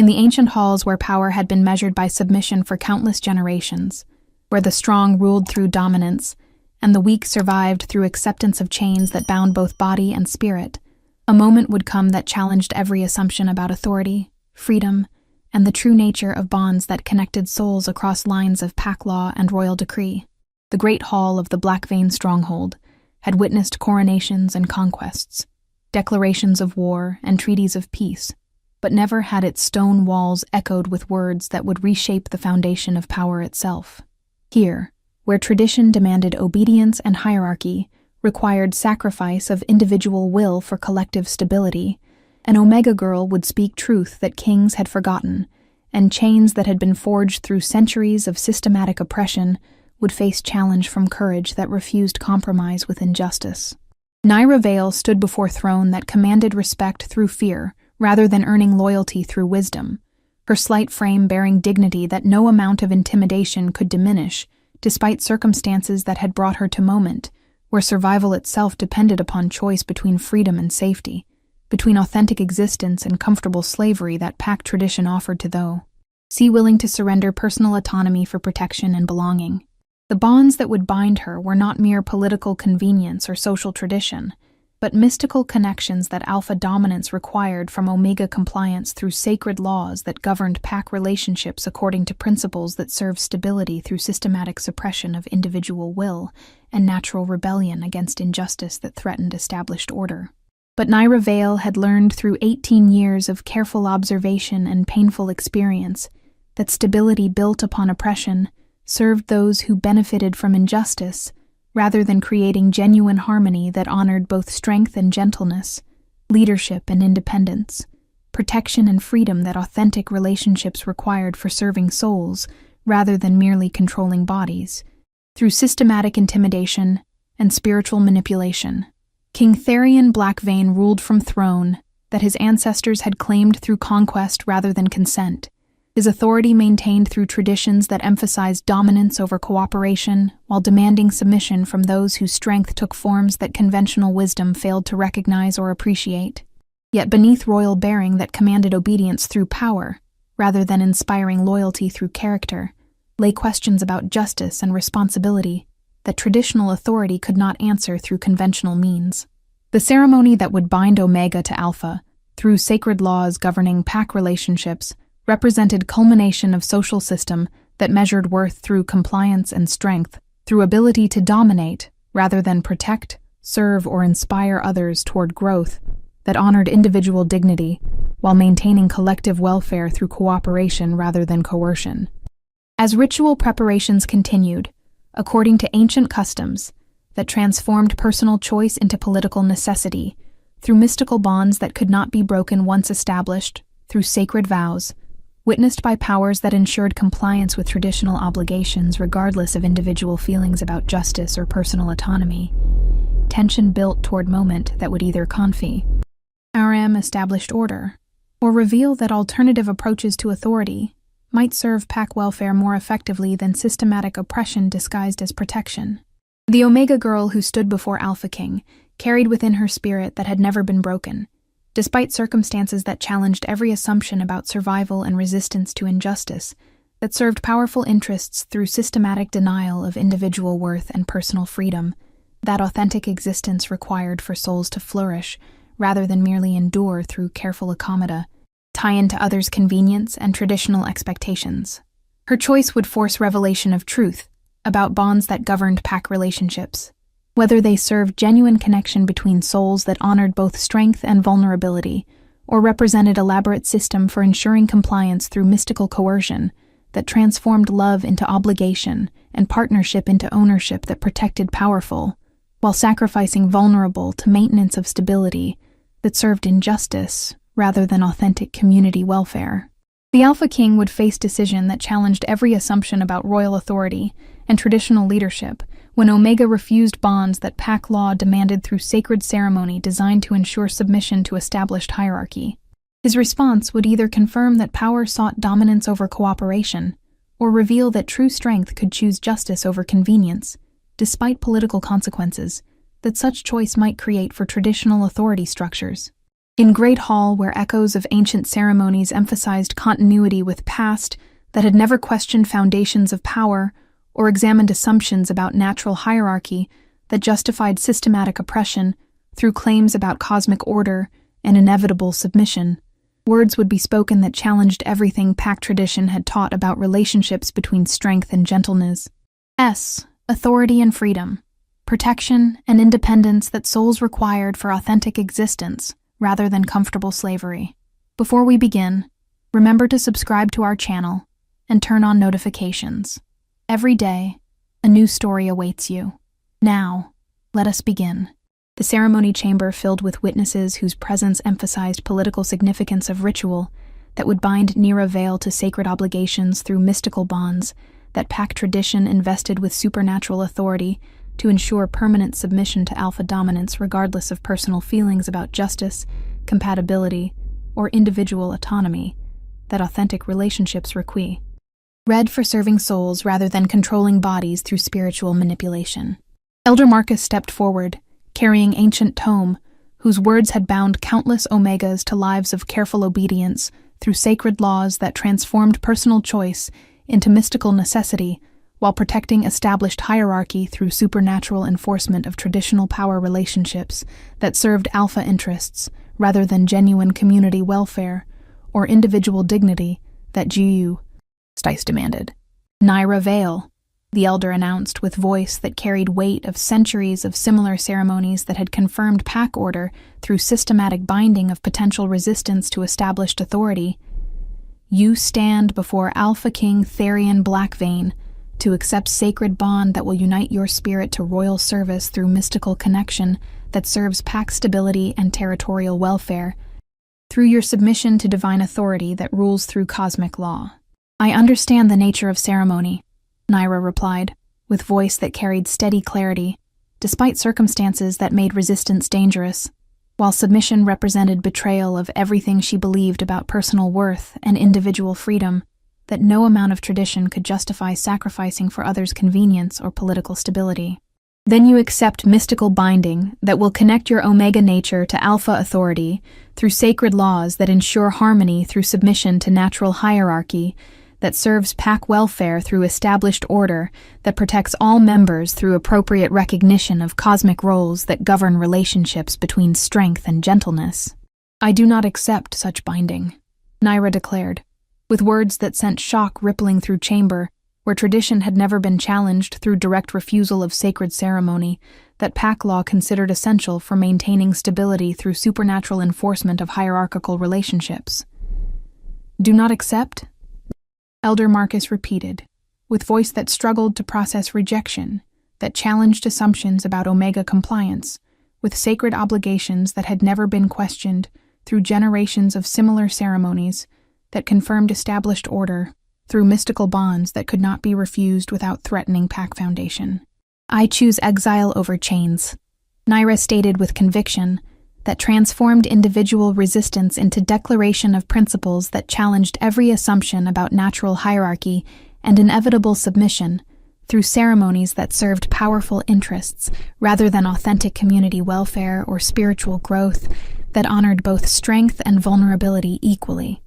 In the ancient halls where power had been measured by submission for countless generations, where the strong ruled through dominance, and the weak survived through acceptance of chains that bound both body and spirit, a moment would come that challenged every assumption about authority, freedom, and the true nature of bonds that connected souls across lines of pack law and royal decree. The great hall of the Black Vein stronghold had witnessed coronations and conquests, declarations of war and treaties of peace, but never had its stone walls echoed with words that would reshape the foundation of power itself. Here, where tradition demanded obedience and hierarchy, required sacrifice of individual will for collective stability, an Omega girl would speak truth that kings had forgotten, and chains that had been forged through centuries of systematic oppression would face challenge from courage that refused compromise with injustice. Naira Vale stood before a throne that commanded respect through fear, rather than earning loyalty through wisdom, her slight frame bearing dignity that no amount of intimidation could diminish, despite circumstances that had brought her to moment, where survival itself depended upon choice between freedom and safety, between authentic existence and comfortable slavery that pack tradition offered to those willing to surrender personal autonomy for protection and belonging. The bonds that would bind her were not mere political convenience or social tradition, but mystical connections that alpha dominance required from Omega compliance through sacred laws that governed pack relationships according to principles that served stability through systematic suppression of individual will and natural rebellion against injustice that threatened established order. But Naira Vale had learned through 18 years of careful observation and painful experience that stability built upon oppression served those who benefited from injustice, rather than creating genuine harmony that honored both strength and gentleness, leadership and independence, protection and freedom that authentic relationships required for serving souls, rather than merely controlling bodies. Through systematic intimidation and spiritual manipulation, King Therion Blackvein ruled from throne that his ancestors had claimed through conquest rather than consent, his authority maintained through traditions that emphasized dominance over cooperation while demanding submission from those whose strength took forms that conventional wisdom failed to recognize or appreciate. Yet beneath royal bearing that commanded obedience through power, rather than inspiring loyalty through character, lay questions about justice and responsibility that traditional authority could not answer through conventional means. The ceremony that would bind Omega to Alpha, through sacred laws governing pack relationships, represented culmination of social system that measured worth through compliance and strength, through ability to dominate rather than protect, serve, or inspire others toward growth, that honored individual dignity while maintaining collective welfare through cooperation rather than coercion. As ritual preparations continued, according to ancient customs that transformed personal choice into political necessity, through mystical bonds that could not be broken once established, through sacred vows, witnessed by powers that ensured compliance with traditional obligations regardless of individual feelings about justice or personal autonomy, tension built toward moment that would either confirm established order, or reveal that alternative approaches to authority might serve pack welfare more effectively than systematic oppression disguised as protection. The Omega girl who stood before Alpha King carried within her spirit that had never been broken, despite circumstances that challenged every assumption about survival and resistance to injustice, that served powerful interests through systematic denial of individual worth and personal freedom, that authentic existence required for souls to flourish, rather than merely endure through careful accommodation, tie into others' convenience and traditional expectations. Her choice would force revelation of truth about bonds that governed pack relationships, whether they served genuine connection between souls that honored both strength and vulnerability, or represented elaborate system for ensuring compliance through mystical coercion that transformed love into obligation and partnership into ownership that protected powerful, while sacrificing vulnerable to maintenance of stability that served injustice rather than authentic community welfare. The Alpha King would face decision that challenged every assumption about royal authority and traditional leadership when Omega refused bonds that pack law demanded through sacred ceremony designed to ensure submission to established hierarchy. His response would either confirm that power sought dominance over cooperation, or reveal that true strength could choose justice over convenience, despite political consequences that such choice might create for traditional authority structures. In Great Hall, where echoes of ancient ceremonies emphasized continuity with past that had never questioned foundations of power or examined assumptions about natural hierarchy that justified systematic oppression through claims about cosmic order and inevitable submission, words would be spoken that challenged everything Pack tradition had taught about relationships between strength and gentleness. Authority and freedom, protection and independence that souls required for authentic existence rather than comfortable slavery. Before we begin, remember to subscribe to our channel and turn on notifications. Every day, a new story awaits you. Now, let us begin. The ceremony chamber filled with witnesses whose presence emphasized political significance of ritual that would bind Nira Vale to sacred obligations through mystical bonds that Pack tradition invested with supernatural authority to ensure permanent submission to alpha dominance regardless of personal feelings about justice, compatibility, or individual autonomy that authentic relationships require. Read for serving souls rather than controlling bodies through spiritual manipulation. Elder Marcus stepped forward, carrying ancient tome, whose words had bound countless Omegas to lives of careful obedience through sacred laws that transformed personal choice into mystical necessity while protecting established hierarchy through supernatural enforcement of traditional power relationships that served alpha interests rather than genuine community welfare or individual dignity that Stice demanded. Nira Vale, the elder announced with voice that carried weight of centuries of similar ceremonies that had confirmed Pack order through systematic binding of potential resistance to established authority. You stand before Alpha King Therian Blackvein to accept sacred bond that will unite your spirit to royal service through mystical connection that serves Pack stability and territorial welfare, through your submission to divine authority that rules through cosmic law. I understand the nature of ceremony, Nira replied, with voice that carried steady clarity, despite circumstances that made resistance dangerous, while submission represented betrayal of everything she believed about personal worth and individual freedom that no amount of tradition could justify sacrificing for others' convenience or political stability. Then you accept mystical binding that will connect your Omega nature to Alpha authority through sacred laws that ensure harmony through submission to natural hierarchy, that serves Pack welfare through established order, that protects all members through appropriate recognition of cosmic roles that govern relationships between strength and gentleness. I do not accept such binding, Nira declared, with words that sent shock rippling through chamber, where tradition had never been challenged through direct refusal of sacred ceremony, that Pack law considered essential for maintaining stability through supernatural enforcement of hierarchical relationships. Do not accept? Elder Marcus repeated, with voice that struggled to process rejection, that challenged assumptions about Omega compliance, with sacred obligations that had never been questioned through generations of similar ceremonies, that confirmed established order through mystical bonds that could not be refused without threatening Pack foundation. I choose exile over chains, Nira stated with conviction, that transformed individual resistance into declaration of principles that challenged every assumption about natural hierarchy and inevitable submission through ceremonies that served powerful interests rather than authentic community welfare or spiritual growth that honored both strength and vulnerability equally.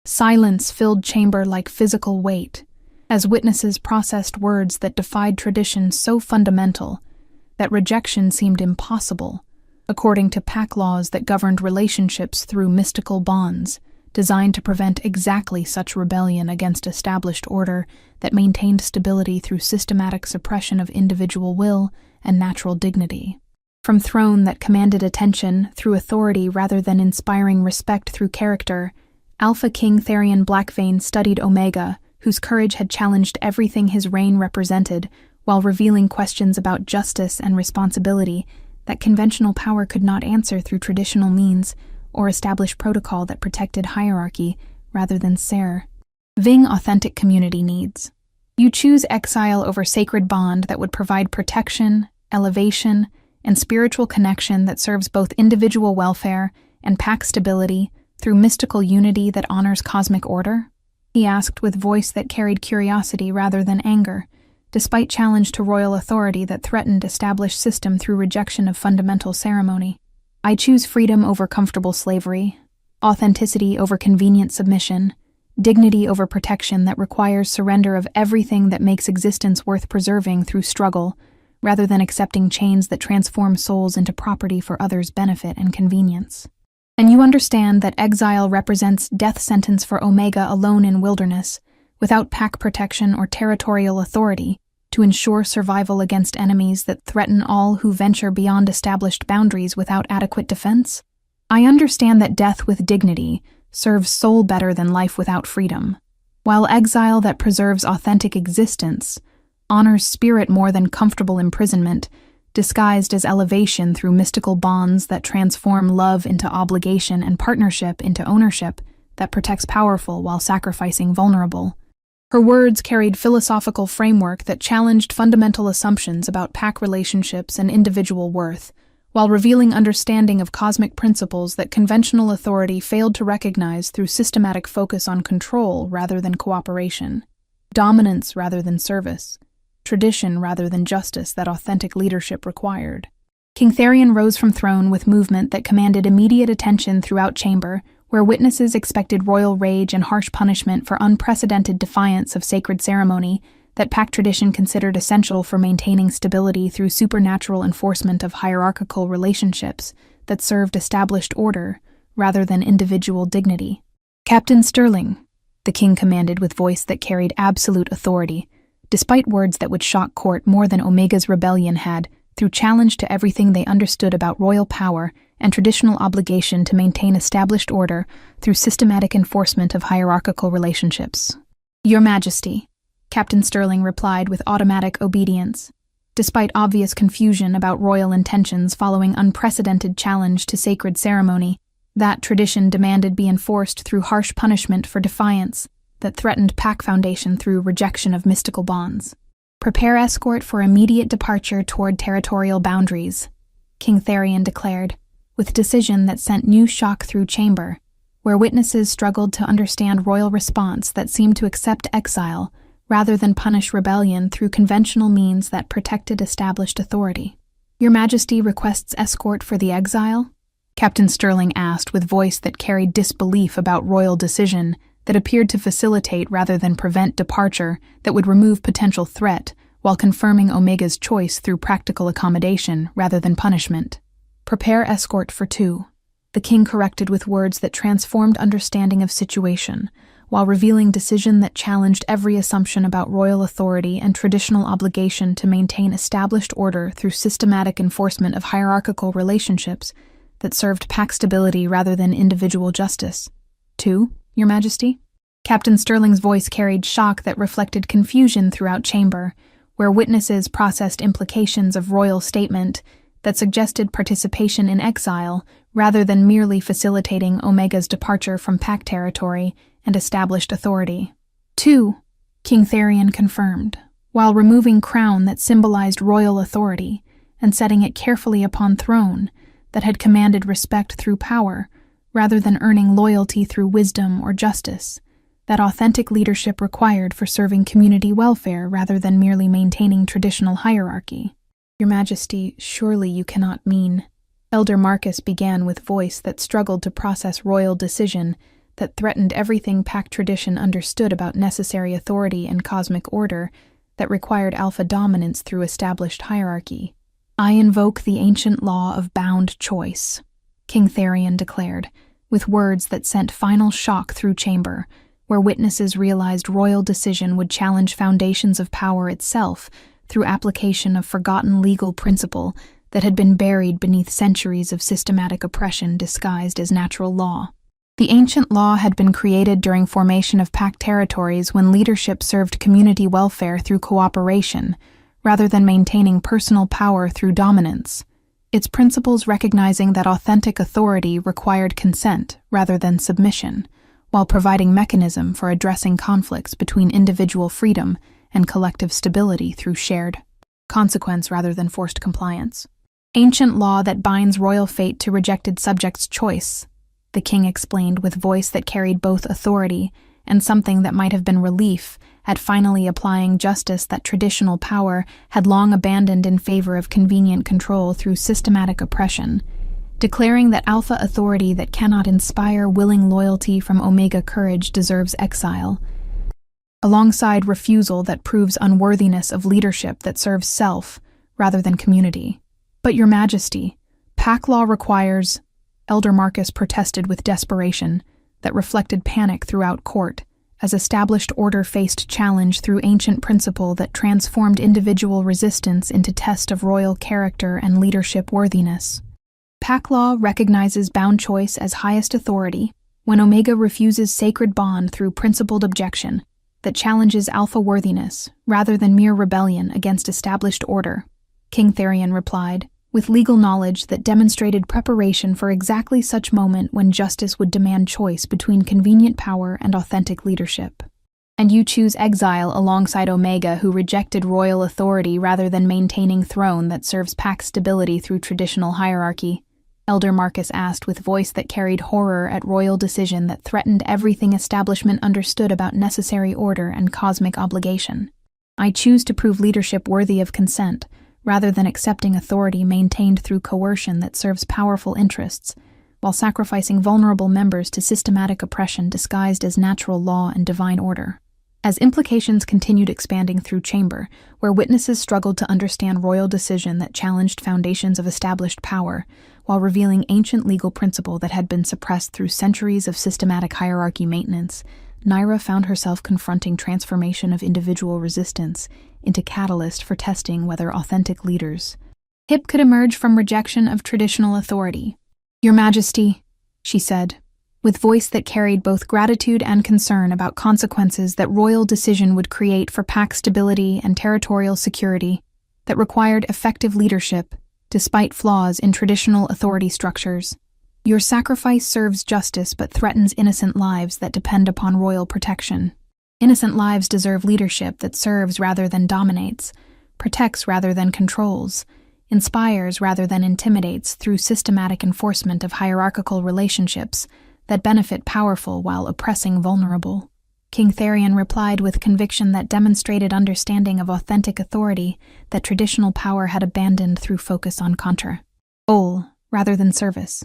Silence filled chamber like physical weight, as witnesses processed words that defied tradition so fundamental that rejection seemed impossible, according to Pack laws that governed relationships through mystical bonds, designed to prevent exactly such rebellion against established order that maintained stability through systematic suppression of individual will and natural dignity. From throne that commanded attention through authority rather than inspiring respect through character, Alpha King Therian Blackvein studied Omega, whose courage had challenged everything his reign represented, while revealing questions about justice and responsibility that conventional power could not answer through traditional means or establish protocol that protected hierarchy rather than serving authentic community needs. You choose exile over sacred bond that would provide protection, elevation, and spiritual connection that serves both individual welfare and Pack stability through mystical unity that honors cosmic order? He asked with voice that carried curiosity rather than anger, despite challenge to royal authority that threatened established system through rejection of fundamental ceremony. I choose freedom over comfortable slavery, authenticity over convenient submission, dignity over protection that requires surrender of everything that makes existence worth preserving through struggle, rather than accepting chains that transform souls into property for others' benefit and convenience. And you understand that exile represents death sentence for Omega alone in wilderness, without pack protection or territorial authority, to ensure survival against enemies that threaten all who venture beyond established boundaries without adequate defense? I understand that death with dignity serves soul better than life without freedom, while exile that preserves authentic existence honors spirit more than comfortable imprisonment, disguised as elevation through mystical bonds that transform love into obligation and partnership into ownership that protects powerful while sacrificing vulnerable. Her words carried philosophical framework that challenged fundamental assumptions about pack relationships and individual worth, while revealing understanding of cosmic principles that conventional authority failed to recognize through systematic focus on control rather than cooperation, dominance rather than service, tradition rather than justice that authentic leadership required. King Therion rose from throne with movement that commanded immediate attention throughout chamber, where witnesses expected royal rage and harsh punishment for unprecedented defiance of sacred ceremony that pack tradition considered essential for maintaining stability through supernatural enforcement of hierarchical relationships that served established order rather than individual dignity. "Captain Sterling," the king commanded with voice that carried absolute authority, despite words that would shock court more than Omega's rebellion had, through challenge to everything they understood about royal power and traditional obligation to maintain established order through systematic enforcement of hierarchical relationships. "Your Majesty," Captain Sterling replied with automatic obedience, despite obvious confusion about royal intentions following unprecedented challenge to sacred ceremony. That tradition demanded be enforced through harsh punishment for defiance that threatened pack foundation through rejection of mystical bonds. "Prepare escort for immediate departure toward territorial boundaries," King Therion declared, with decision that sent new shock through chamber, where witnesses struggled to understand royal response that seemed to accept exile rather than punish rebellion through conventional means that protected established authority. "Your Majesty requests escort for the exile?" Captain Sterling asked with voice that carried disbelief about royal decision that appeared to facilitate rather than prevent departure that would remove potential threat while confirming Omega's choice through practical accommodation rather than punishment. "Prepare escort for 2, the king corrected with words that transformed understanding of situation, while revealing decision that challenged every assumption about royal authority and traditional obligation to maintain established order through systematic enforcement of hierarchical relationships that served pack stability rather than individual justice. 2, Your Majesty?" Captain Sterling's voice carried shock that reflected confusion throughout chamber, where witnesses processed implications of royal statement that suggested participation in exile rather than merely facilitating Omega's departure from pack territory and established authority. 2, King Therion confirmed, while removing crown that symbolized royal authority and setting it carefully upon throne that had commanded respect through power rather than earning loyalty through wisdom or justice, that authentic leadership required for serving community welfare rather than merely maintaining traditional hierarchy. "Your Majesty, surely you cannot mean..." Elder Marcus began with voice that struggled to process royal decision that threatened everything pack tradition understood about necessary authority and cosmic order that required alpha dominance through established hierarchy. "I invoke the ancient law of bound choice," King Therion declared, with words that sent final shock through chamber, where witnesses realized royal decision would challenge foundations of power itself through application of forgotten legal principle that had been buried beneath centuries of systematic oppression disguised as natural law. The ancient law had been created during formation of pack territories when leadership served community welfare through cooperation, rather than maintaining personal power through dominance. Its principles recognizing that authentic authority required consent rather than submission, while providing mechanism for addressing conflicts between individual freedom and collective stability through shared consequence rather than forced compliance. "Ancient law that binds royal fate to rejected subjects' choice," the king explained with voice that carried both authority and something that might have been relief at finally applying justice that traditional power had long abandoned in favor of convenient control through systematic oppression, declaring that alpha authority that cannot inspire willing loyalty from omega courage deserves exile, alongside refusal that proves unworthiness of leadership that serves self rather than community. "But Your Majesty, pack law requires," Elder Marcus protested with desperation that reflected panic throughout court, as established order faced challenge through ancient principle that transformed individual resistance into test of royal character and leadership worthiness. Pack law recognizes bound choice as highest authority when Omega refuses sacred bond through principled objection that challenges alpha worthiness rather than mere rebellion against established order, King Therion replied, with legal knowledge that demonstrated preparation for exactly such moment when justice would demand choice between convenient power and authentic leadership. "And you choose exile alongside Omega, who rejected royal authority rather than maintaining throne that serves pack stability through traditional hierarchy?" Elder Marcus asked with voice that carried horror at royal decision that threatened everything establishment understood about necessary order and cosmic obligation. "I choose to prove leadership worthy of consent, rather than accepting authority maintained through coercion that serves powerful interests, while sacrificing vulnerable members to systematic oppression disguised as natural law and divine order." As implications continued expanding through chamber, where witnesses struggled to understand royal decision that challenged foundations of established power, while revealing ancient legal principle that had been suppressed through centuries of systematic hierarchy maintenance, Naira found herself confronting transformation of individual resistance into catalyst for testing whether authentic leaders could emerge from rejection of traditional authority. "Your Majesty," she said, with voice that carried both gratitude and concern about consequences that royal decision would create for pack stability and territorial security that required effective leadership despite flaws in traditional authority structures. "Your sacrifice serves justice but threatens innocent lives that depend upon royal protection. Innocent lives deserve leadership that serves rather than dominates, protects rather than controls, inspires rather than intimidates through systematic enforcement of hierarchical relationships that benefit powerful while oppressing vulnerable." King Therion replied with conviction that demonstrated understanding of authentic authority that traditional power had abandoned through focus on control rather than service.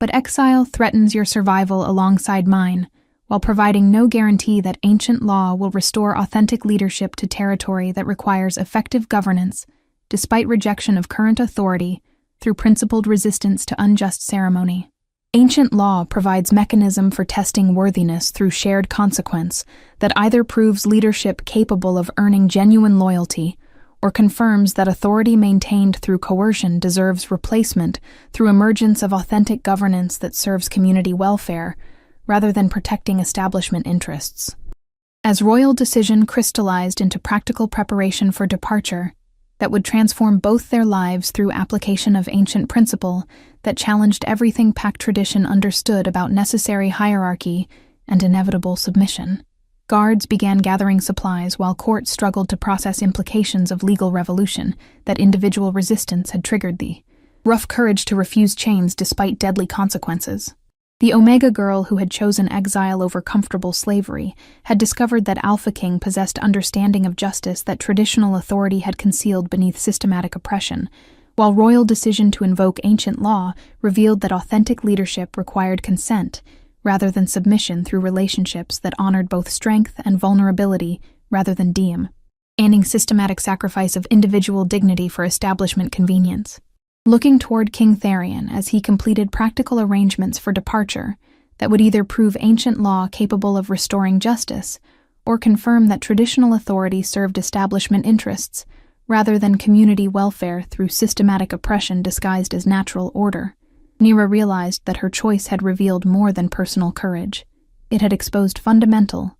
"But exile threatens your survival alongside mine, while providing no guarantee that ancient law will restore authentic leadership to territory that requires effective governance, despite rejection of current authority through principled resistance to unjust ceremony. Ancient law provides mechanism for testing worthiness through shared consequence that either proves leadership capable of earning genuine loyalty or confirms that authority maintained through coercion deserves replacement through emergence of authentic governance that serves community welfare rather than protecting establishment interests." As royal decision crystallized into practical preparation for departure that would transform both their lives through application of ancient principle that challenged everything pack tradition understood about necessary hierarchy and inevitable submission. Guards began gathering supplies while court struggled to process implications of legal revolution that individual resistance had triggered the rough courage to refuse chains despite deadly consequences. The Omega girl who had chosen exile over comfortable slavery had discovered that Alpha King possessed understanding of justice that traditional authority had concealed beneath systematic oppression, while royal decision to invoke ancient law revealed that authentic leadership required consent rather than submission through relationships that honored both strength and vulnerability rather than demanding systematic sacrifice of individual dignity for establishment convenience. Looking toward King Therion as he completed practical arrangements for departure that would either prove ancient law capable of restoring justice or confirm that traditional authority served establishment interests rather than community welfare through systematic oppression disguised as natural order, Nira realized that her choice had revealed more than personal courage. It had exposed fundamental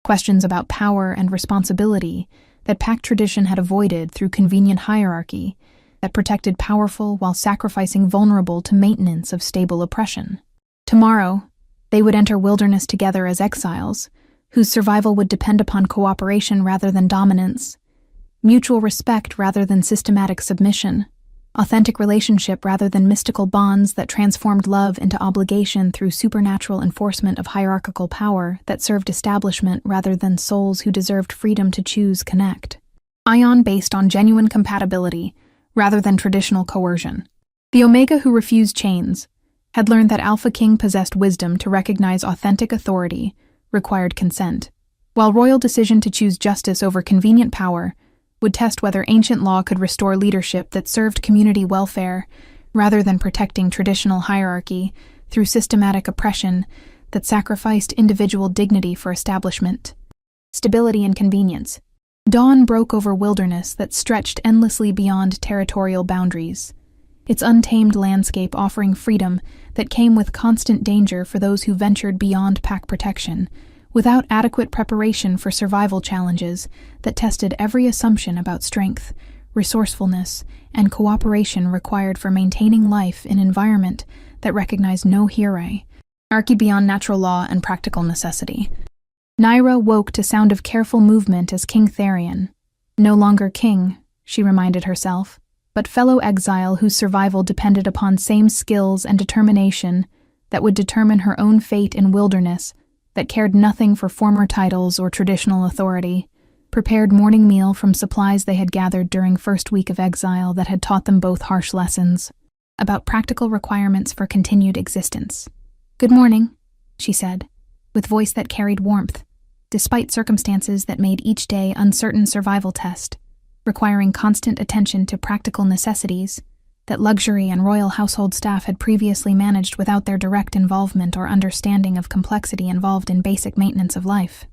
questions about power and responsibility that pack tradition had avoided through convenient hierarchy that protected powerful while sacrificing vulnerable to maintenance of stable oppression. Tomorrow, they would enter wilderness together as exiles, whose survival would depend upon cooperation rather than dominance, mutual respect rather than systematic submission, authentic relationship rather than mystical bonds that transformed love into obligation through supernatural enforcement of hierarchical power that served establishment rather than souls who deserved freedom to choose connect. Ion based on genuine compatibility rather than traditional coercion. The Omega who refused chains had learned that Alpha King possessed wisdom to recognize authentic authority required consent, while royal decision to choose justice over convenient power would test whether ancient law could restore leadership that served community welfare rather than protecting traditional hierarchy through systematic oppression that sacrificed individual dignity for establishment. Stability and convenience. Dawn broke over wilderness that stretched endlessly beyond territorial boundaries, its untamed landscape offering freedom that came with constant danger for those who ventured beyond pack protection, without adequate preparation for survival challenges that tested every assumption about strength, resourcefulness, and cooperation required for maintaining life in an environment that recognized no hierarchy beyond natural law and practical necessity. Naira woke to sound of careful movement as King Therion. No longer king, she reminded herself, but fellow exile whose survival depended upon same skills and determination that would determine her own fate in wilderness, that cared nothing for former titles or traditional authority, prepared morning meal from supplies they had gathered during first week of exile that had taught them both harsh lessons about practical requirements for continued existence. "Good morning," she said, with voice that carried warmth, despite circumstances that made each day uncertain survival test, requiring constant attention to practical necessities that luxury and royal household staff had previously managed without their direct involvement or understanding of complexity involved in basic maintenance of life.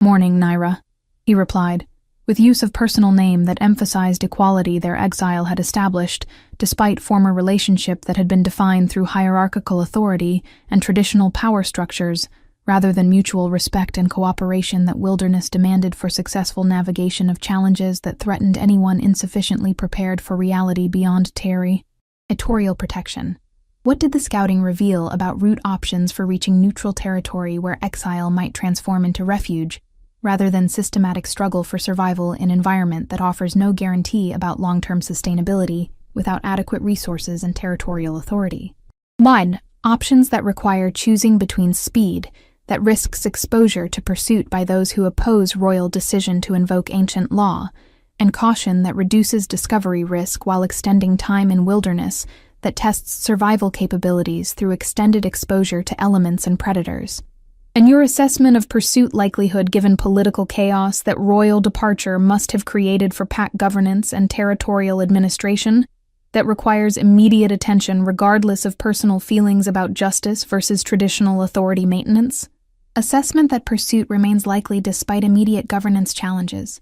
"Morning, Naira," he replied, with use of personal name that emphasized equality their exile had established, despite former relationship that had been defined through hierarchical authority and traditional power structures, rather than mutual respect and cooperation that wilderness demanded for successful navigation of challenges that threatened anyone insufficiently prepared for reality beyond territorial protection. What did the scouting reveal about route options for reaching neutral territory where exile might transform into refuge, rather than systematic struggle for survival in an environment that offers no guarantee about long-term sustainability without adequate resources and territorial authority? 1. Options that require choosing between speed, that risks exposure to pursuit by those who oppose royal decision to invoke ancient law, and caution that reduces discovery risk while extending time in wilderness that tests survival capabilities through extended exposure to elements and predators. And your assessment of pursuit likelihood given political chaos that royal departure must have created for pack governance and territorial administration that requires immediate attention regardless of personal feelings about justice versus traditional authority maintenance? Assessment that pursuit remains likely despite immediate governance challenges,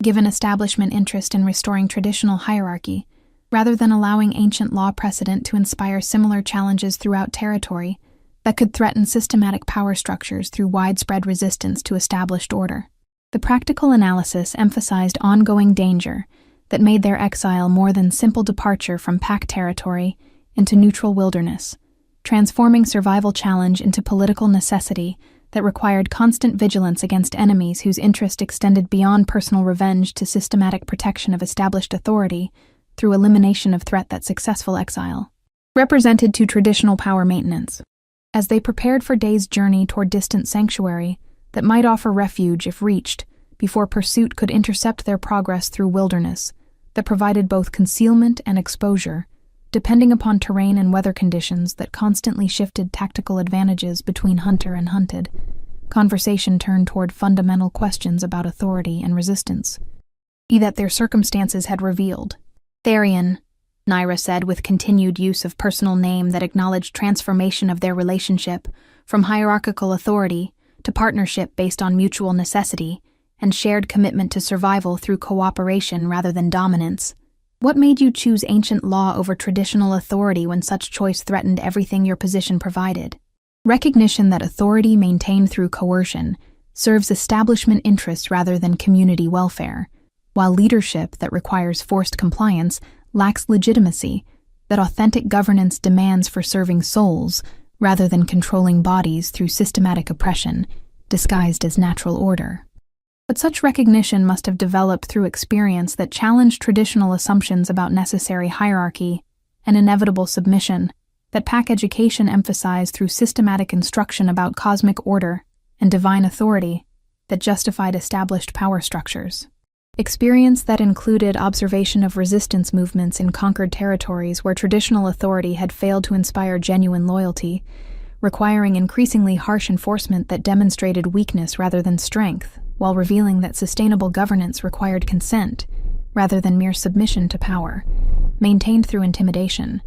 given establishment interest in restoring traditional hierarchy, rather than allowing ancient law precedent to inspire similar challenges throughout territory that could threaten systematic power structures through widespread resistance to established order. The practical analysis emphasized ongoing danger that made their exile more than simple departure from pack territory into neutral wilderness, transforming survival challenge into political necessity that required constant vigilance against enemies whose interest extended beyond personal revenge to systematic protection of established authority through elimination of threat that successful exile represented to traditional power maintenance. As they prepared for days' journey toward distant sanctuary that might offer refuge if reached before pursuit could intercept their progress through wilderness that provided both concealment and exposure, depending upon terrain and weather conditions that constantly shifted tactical advantages between hunter and hunted, conversation turned toward fundamental questions about authority and resistance, that their circumstances had revealed. "Therion," Naira said with continued use of personal name that acknowledged transformation of their relationship from hierarchical authority to partnership based on mutual necessity and shared commitment to survival through cooperation rather than dominance. "What made you choose ancient law over traditional authority when such choice threatened everything your position provided?" Recognition that authority maintained through coercion serves establishment interests rather than community welfare, while leadership that requires forced compliance lacks legitimacy, that authentic governance demands for serving souls rather than controlling bodies through systematic oppression, disguised as natural order. But such recognition must have developed through experience that challenged traditional assumptions about necessary hierarchy and inevitable submission, that pack education emphasized through systematic instruction about cosmic order and divine authority that justified established power structures. Experience that included observation of resistance movements in conquered territories where traditional authority had failed to inspire genuine loyalty, requiring increasingly harsh enforcement that demonstrated weakness rather than strength, while revealing that sustainable governance required consent rather than mere submission to power, maintained through intimidation.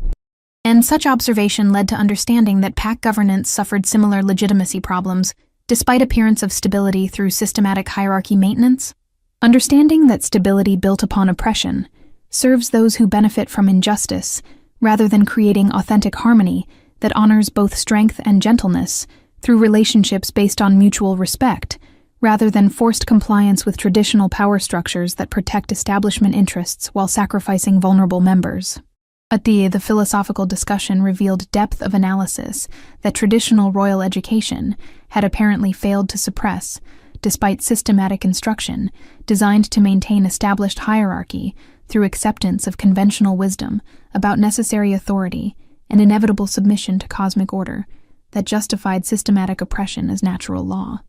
And such observation led to understanding that pack governance suffered similar legitimacy problems, despite appearance of stability through systematic hierarchy maintenance. Understanding that stability built upon oppression serves those who benefit from injustice, rather than creating authentic harmony that honors both strength and gentleness through relationships based on mutual respect, rather than forced compliance with traditional power structures that protect establishment interests while sacrificing vulnerable members. The philosophical discussion revealed depth of analysis that traditional royal education had apparently failed to suppress, despite systematic instruction designed to maintain established hierarchy through acceptance of conventional wisdom about necessary authority and inevitable submission to cosmic order that justified systematic oppression as natural law.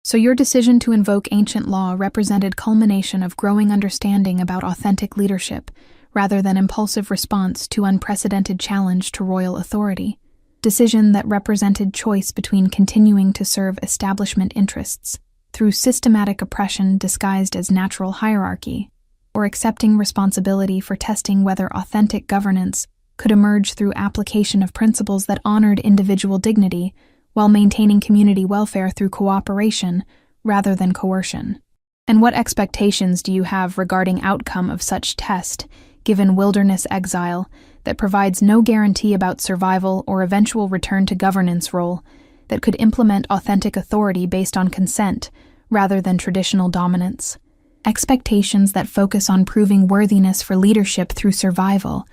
So your decision to invoke ancient law represented culmination of growing understanding about authentic leadership, rather than impulsive response to unprecedented challenge to royal authority. Decision that represented choice between continuing to serve establishment interests through systematic oppression disguised as natural hierarchy, or accepting responsibility for testing whether authentic governance could emerge through application of principles that honored individual dignity while maintaining community welfare through cooperation rather than coercion. And what expectations do you have regarding outcome of such test, given wilderness exile that provides no guarantee about survival or eventual return to governance role that could implement authentic authority based on consent rather than traditional dominance? Expectations that focus on proving worthiness for leadership through survival,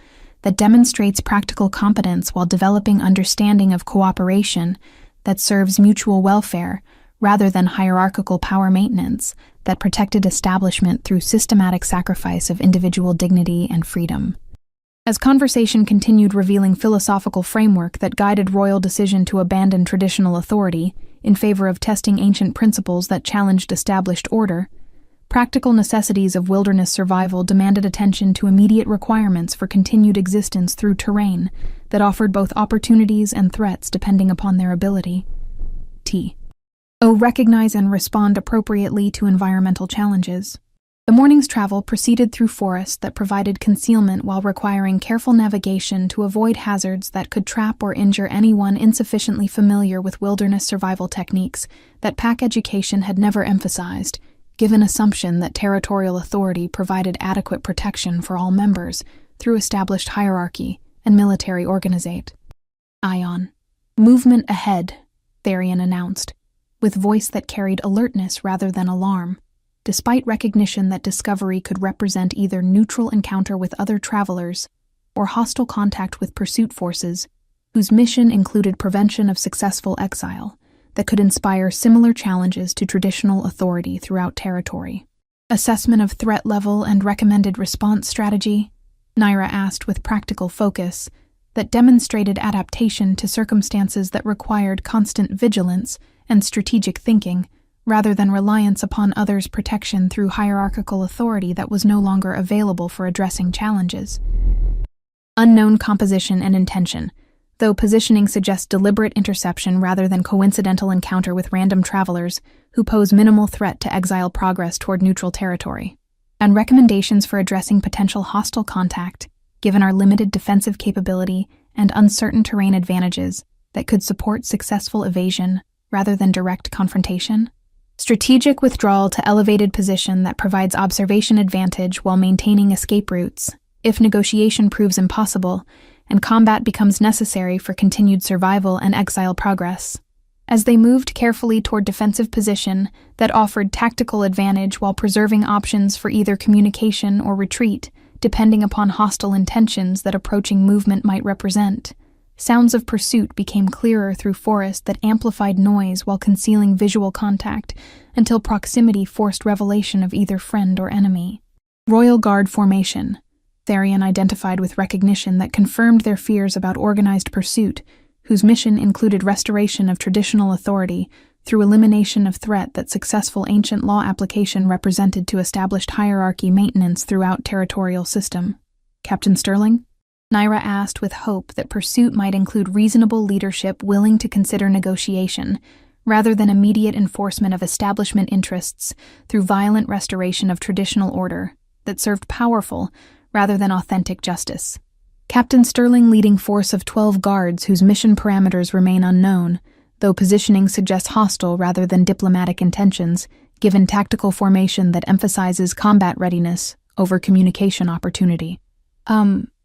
that demonstrates practical competence while developing understanding of cooperation that serves mutual welfare rather than hierarchical power maintenance, that protected establishment through systematic sacrifice of individual dignity and freedom. As conversation continued revealing philosophical framework that guided royal decision to abandon traditional authority in favor of testing ancient principles that challenged established order, practical necessities of wilderness survival demanded attention to immediate requirements for continued existence through terrain that offered both opportunities and threats depending upon their ability. Recognize and respond appropriately to environmental challenges. The morning's travel proceeded through forests that provided concealment while requiring careful navigation to avoid hazards that could trap or injure anyone insufficiently familiar with wilderness survival techniques that pack education had never emphasized, given assumption that territorial authority provided adequate protection for all members through established hierarchy and military organization. Ion. Movement ahead, Therian announced, with voice that carried alertness rather than alarm, despite recognition that discovery could represent either neutral encounter with other travelers or hostile contact with pursuit forces, whose mission included prevention of successful exile that could inspire similar challenges to traditional authority throughout territory. Assessment of threat level and recommended response strategy, Naira asked with practical focus that demonstrated adaptation to circumstances that required constant vigilance and strategic thinking, rather than reliance upon others' protection through hierarchical authority that was no longer available for addressing challenges. Unknown composition and intention, though positioning suggests deliberate interception rather than coincidental encounter with random travelers who pose minimal threat to exile progress toward neutral territory. And recommendations for addressing potential hostile contact, given our limited defensive capability and uncertain terrain advantages that could support successful evasion rather than direct confrontation. Strategic withdrawal to elevated position that provides observation advantage while maintaining escape routes, if negotiation proves impossible and combat becomes necessary for continued survival and exile progress. As they moved carefully toward defensive position that offered tactical advantage while preserving options for either communication or retreat, depending upon hostile intentions that approaching movement might represent, sounds of pursuit became clearer through forest that amplified noise while concealing visual contact until proximity forced revelation of either friend or enemy. Royal Guard formation, Therian identified with recognition that confirmed their fears about organized pursuit, whose mission included restoration of traditional authority through elimination of threat that successful ancient law application represented to established hierarchy maintenance throughout territorial system. Captain Sterling? Naira asked with hope that pursuit might include reasonable leadership willing to consider negotiation, rather than immediate enforcement of establishment interests through violent restoration of traditional order that served powerful rather than authentic justice. Captain Sterling leading force of 12 guards whose mission parameters remain unknown, though positioning suggests hostile rather than diplomatic intentions, given tactical formation that emphasizes combat readiness over communication opportunity.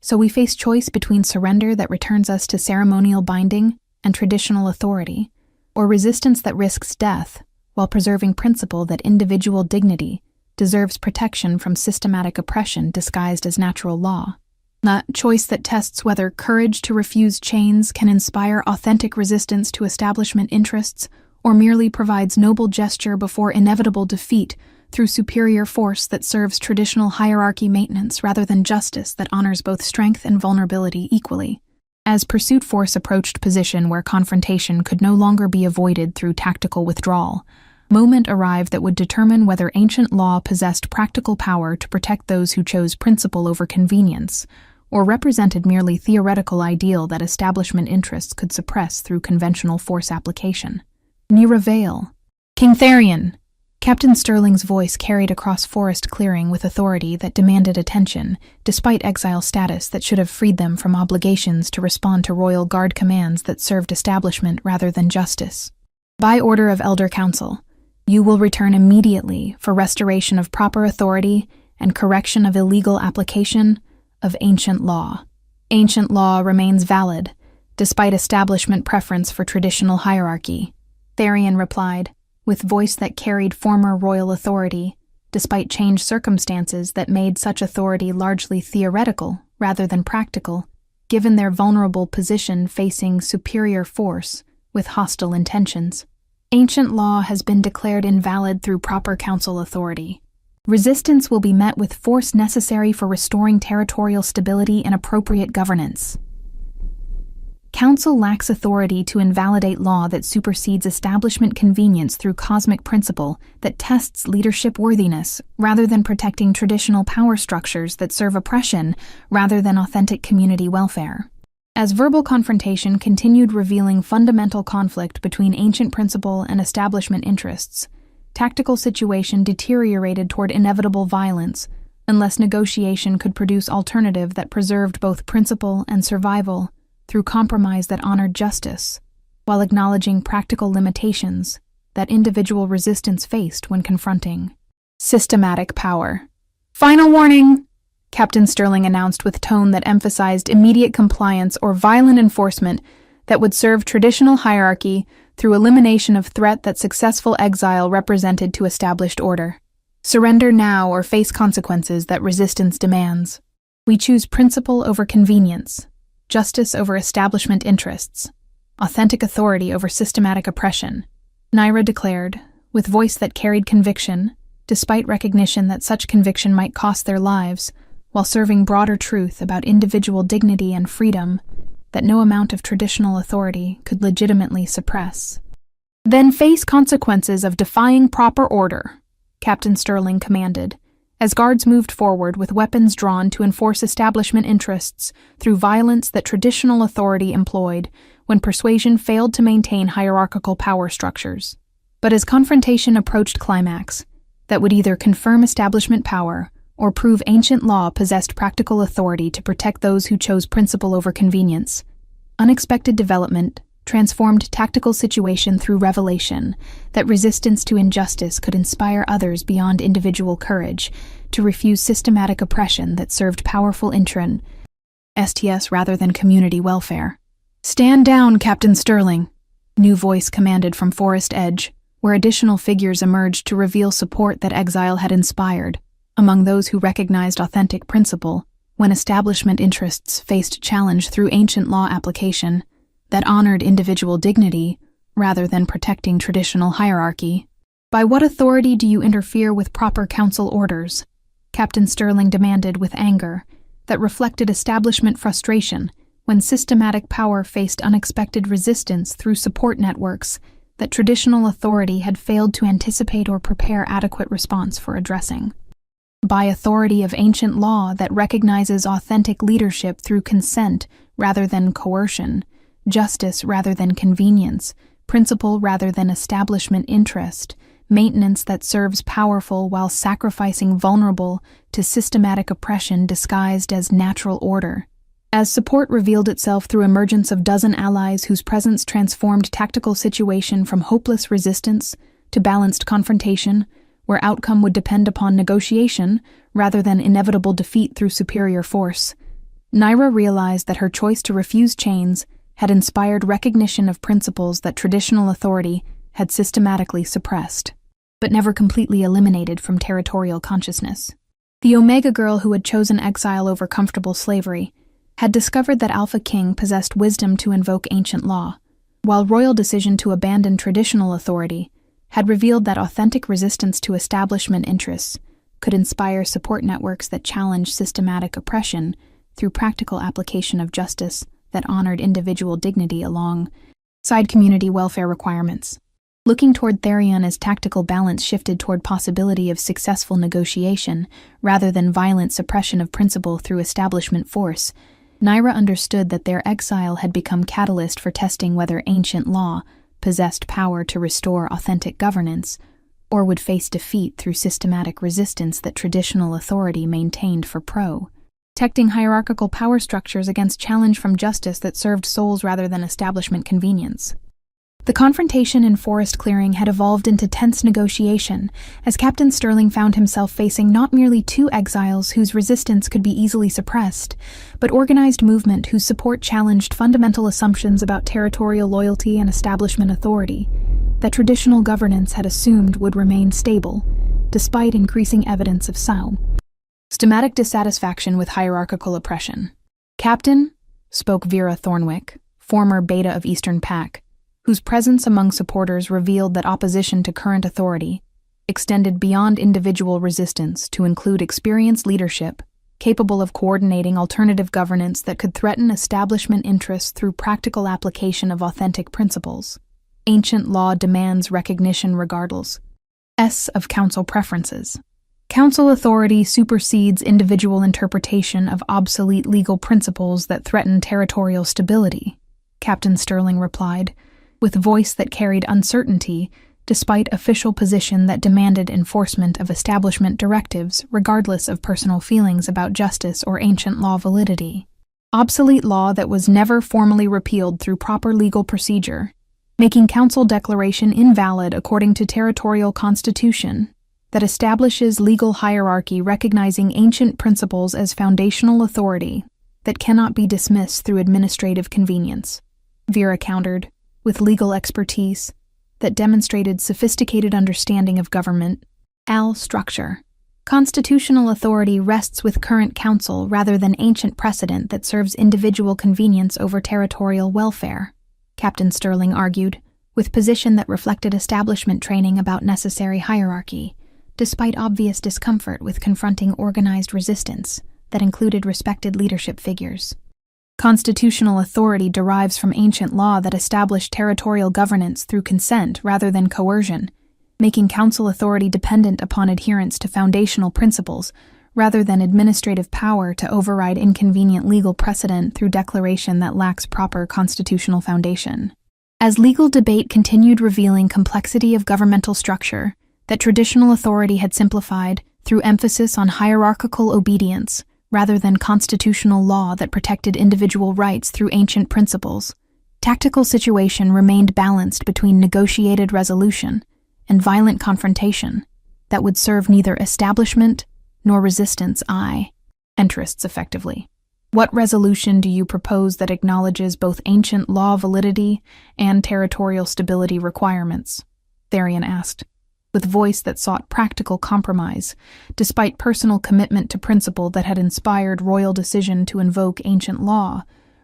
So we face choice between surrender that returns us to ceremonial binding and traditional authority, or resistance that risks death while preserving principle that individual dignity deserves protection from systematic oppression disguised as natural law. A choice that tests whether courage to refuse chains can inspire authentic resistance to establishment interests, or merely provides noble gesture before inevitable defeat through superior force that serves traditional hierarchy maintenance rather than justice that honors both strength and vulnerability equally. As pursuit force approached position where confrontation could no longer be avoided through tactical withdrawal, moment arrived that would determine whether ancient law possessed practical power to protect those who chose principle over convenience, or represented merely theoretical ideal that establishment interests could suppress through conventional force application. Near a veil. King Therion! Captain Sterling's voice carried across forest clearing with authority that demanded attention, despite exile status that should have freed them from obligations to respond to royal guard commands that served establishment rather than justice. By order of Elder Council, you will return immediately for restoration of proper authority and correction of illegal application of ancient law. Ancient law remains valid, despite establishment preference for traditional hierarchy. Therion replied, with voice that carried former royal authority, despite changed circumstances that made such authority largely theoretical rather than practical, given their vulnerable position facing superior force with hostile intentions. Ancient law has been declared invalid through proper council authority. Resistance will be met with force necessary for restoring territorial stability and appropriate governance. Council lacks authority to invalidate law that supersedes establishment convenience through cosmic principle that tests leadership worthiness rather than protecting traditional power structures that serve oppression rather than authentic community welfare. As verbal confrontation continued revealing fundamental conflict between ancient principle and establishment interests, tactical situation deteriorated toward inevitable violence unless negotiation could produce alternative that preserved both principle and survival through compromise that honored justice, while acknowledging practical limitations that individual resistance faced when confronting systematic power. Final warning! Captain Sterling announced with tone that emphasized immediate compliance or violent enforcement that would serve traditional hierarchy through elimination of threat that successful exile represented to established order. Surrender now or face consequences that resistance demands. We choose principle over convenience, justice over establishment interests, authentic authority over systematic oppression, Naira declared, with voice that carried conviction, despite recognition that such conviction might cost their lives, while serving broader truth about individual dignity and freedom that no amount of traditional authority could legitimately suppress. Then face consequences of defying proper order, Captain Sterling commanded, as guards moved forward with weapons drawn to enforce establishment interests through violence that traditional authority employed when persuasion failed to maintain hierarchical power structures. But as confrontation approached climax, that would either confirm establishment power or prove ancient law possessed practical authority to protect those who chose principle over convenience, unexpected development transformed tactical situation through revelation that resistance to injustice could inspire others beyond individual courage to refuse systematic oppression that served powerful intern STS rather than community welfare. Stand down, Captain Sterling, new voice commanded from Forest Edge, where additional figures emerged to reveal support that exile had inspired among those who recognized authentic principle when establishment interests faced challenge through ancient law application that honored individual dignity rather than protecting traditional hierarchy. By what authority do you interfere with proper council orders? Captain Sterling demanded with anger that reflected establishment frustration when systematic power faced unexpected resistance through support networks that traditional authority had failed to anticipate or prepare adequate response for addressing. By authority of ancient law that recognizes authentic leadership through consent rather than coercion, justice rather than convenience, principle rather than establishment interest, maintenance that serves powerful while sacrificing vulnerable to systematic oppression disguised as natural order. As support revealed itself through emergence of dozen allies whose presence transformed tactical situation from hopeless resistance to balanced confrontation, where outcome would depend upon negotiation rather than inevitable defeat through superior force, Naira realized that her choice to refuse chains had inspired recognition of principles that traditional authority had systematically suppressed, but never completely eliminated from territorial consciousness. The Omega girl who had chosen exile over comfortable slavery had discovered that Alpha King possessed wisdom to invoke ancient law, while royal decision to abandon traditional authority had revealed that authentic resistance to establishment interests could inspire support networks that challenge systematic oppression through practical application of justice that honored individual dignity alongside community welfare requirements. Looking toward Therion as tactical balance shifted toward possibility of successful negotiation rather than violent suppression of principle through establishment force, Naira understood that their exile had become catalyst for testing whether ancient law possessed power to restore authentic governance, or would face defeat through systematic resistance that traditional authority maintained for protecting hierarchical power structures against challenge from justice that served souls rather than establishment convenience. The confrontation in Forest Clearing had evolved into tense negotiation, as Captain Sterling found himself facing not merely two exiles whose resistance could be easily suppressed, but organized movement whose support challenged fundamental assumptions about territorial loyalty and establishment authority that traditional governance had assumed would remain stable, despite increasing evidence of systematic dissatisfaction with hierarchical oppression. "Captain," spoke Vera Thornwick, former Beta of Eastern Pack, whose presence among supporters revealed that opposition to current authority extended beyond individual resistance to include experienced leadership capable of coordinating alternative governance that could threaten establishment interests through practical application of authentic principles. Ancient law demands recognition regardless of council preferences. Council authority supersedes individual interpretation of obsolete legal principles that threaten territorial stability, Captain Sterling replied, with voice that carried uncertainty despite official position that demanded enforcement of establishment directives regardless of personal feelings about justice or ancient law validity. Obsolete law that was never formally repealed through proper legal procedure, making council declaration invalid according to territorial constitution that establishes legal hierarchy recognizing ancient principles as foundational authority that cannot be dismissed through administrative convenience, Vera countered, with legal expertise that demonstrated sophisticated understanding of government structure. Constitutional authority rests with current council rather than ancient precedent that serves individual convenience over territorial welfare, Captain Sterling argued, with position that reflected establishment training about necessary hierarchy, despite obvious discomfort with confronting organized resistance that included respected leadership figures. Constitutional authority derives from ancient law that established territorial governance through consent rather than coercion, making council authority dependent upon adherence to foundational principles rather than administrative power to override inconvenient legal precedent through declaration that lacks proper constitutional foundation. As legal debate continued revealing complexity of governmental structure that traditional authority had simplified through emphasis on hierarchical obedience, rather than constitutional law that protected individual rights through ancient principles, tactical situation remained balanced between negotiated resolution and violent confrontation that would serve neither establishment nor resistance interests effectively. What resolution do you propose that acknowledges both ancient law validity and territorial stability requirements? Therion asked, with voice that sought practical compromise, despite personal commitment to principle that had inspired royal decision to invoke ancient law,